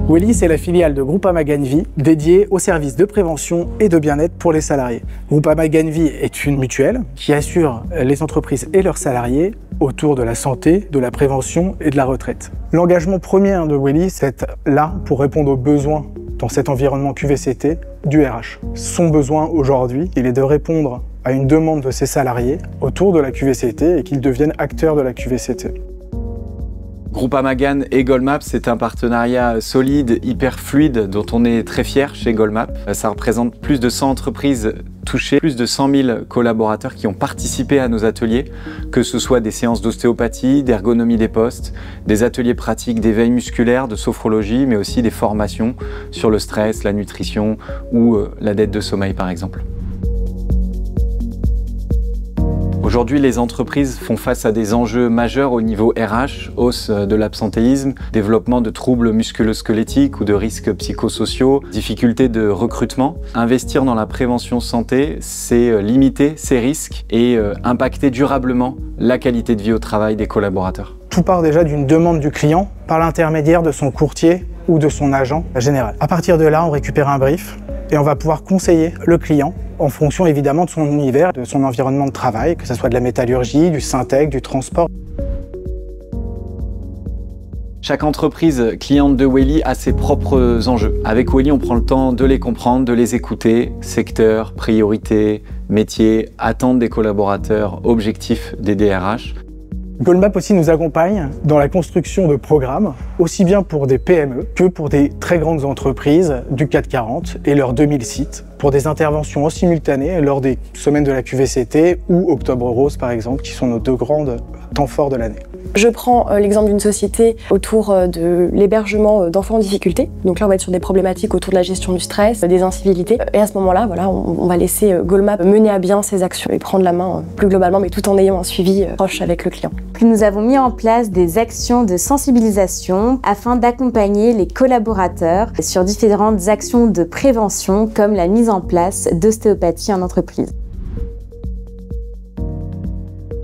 Welly, c'est la filiale de Groupama Gagnevie dédiée aux services de prévention et de bien-être pour les salariés. Groupama Gagnevie est une mutuelle qui assure les entreprises et leurs salariés autour de la santé, de la prévention et de la retraite. L'engagement premier de Welly, c'est là pour répondre aux besoins dans cet environnement QVCT du RH. Son besoin aujourd'hui, il est de répondre à une demande de ses salariés autour de la QVCT et qu'ils deviennent acteurs de la QVCT. Groupama Gan et Goldmap, c'est un partenariat solide, hyper fluide, dont on est très fier chez Goldmap. Ça représente plus de 100 entreprises touchées, plus de 100 000 collaborateurs qui ont participé à nos ateliers, que ce soit des séances d'ostéopathie, d'ergonomie des postes, des ateliers pratiques d'éveil musculaire, de sophrologie, mais aussi des formations sur le stress, la nutrition ou la dette de sommeil par exemple. Aujourd'hui, les entreprises font face à des enjeux majeurs au niveau RH, hausse de l'absentéisme, développement de troubles musculo-squelettiques ou de risques psychosociaux, difficultés de recrutement. Investir dans la prévention santé, c'est limiter ces risques et impacter durablement la qualité de vie au travail des collaborateurs. Tout part déjà d'une demande du client par l'intermédiaire de son courtier ou de son agent général. À partir de là, on récupère un brief et on va pouvoir conseiller le client en fonction évidemment de son univers, de son environnement de travail, que ce soit de la métallurgie, du syntec, du transport. Chaque entreprise cliente de Welly a ses propres enjeux. Avec Welly, on prend le temps de les comprendre, de les écouter. Secteur, priorité, métier, attentes des collaborateurs, objectifs des DRH. Goldmap aussi nous accompagne dans la construction de programmes, aussi bien pour des PME que pour des très grandes entreprises du CAC 40 et leurs 2000 sites, pour des interventions en simultané lors des semaines de la QVCT ou Octobre Rose par exemple, qui sont nos deux grands temps forts de l'année. Je prends l'exemple d'une société autour de l'hébergement d'enfants en difficulté. Donc là, on va être sur des problématiques autour de la gestion du stress, des incivilités. Et à ce moment-là, voilà, on va laisser Goldmap mener à bien ses actions et prendre la main plus globalement, mais tout en ayant un suivi proche avec le client. Nous avons mis en place des actions de sensibilisation afin d'accompagner les collaborateurs sur différentes actions de prévention comme la mise en place d'ostéopathie en entreprise.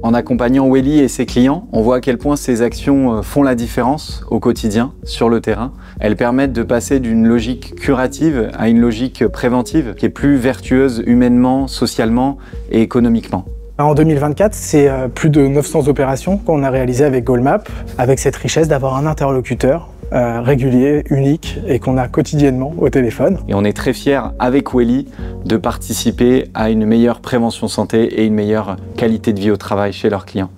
En accompagnant Welly et ses clients, on voit à quel point ces actions font la différence au quotidien, sur le terrain. Elles permettent de passer d'une logique curative à une logique préventive qui est plus vertueuse humainement, socialement et économiquement. En 2024, c'est plus de 900 opérations qu'on a réalisées avec Goldmap, avec cette richesse d'avoir un interlocuteur régulier, unique et qu'on a quotidiennement au téléphone. Et on est très fiers avec Welly de participer à une meilleure prévention santé et une meilleure qualité de vie au travail chez leurs clients.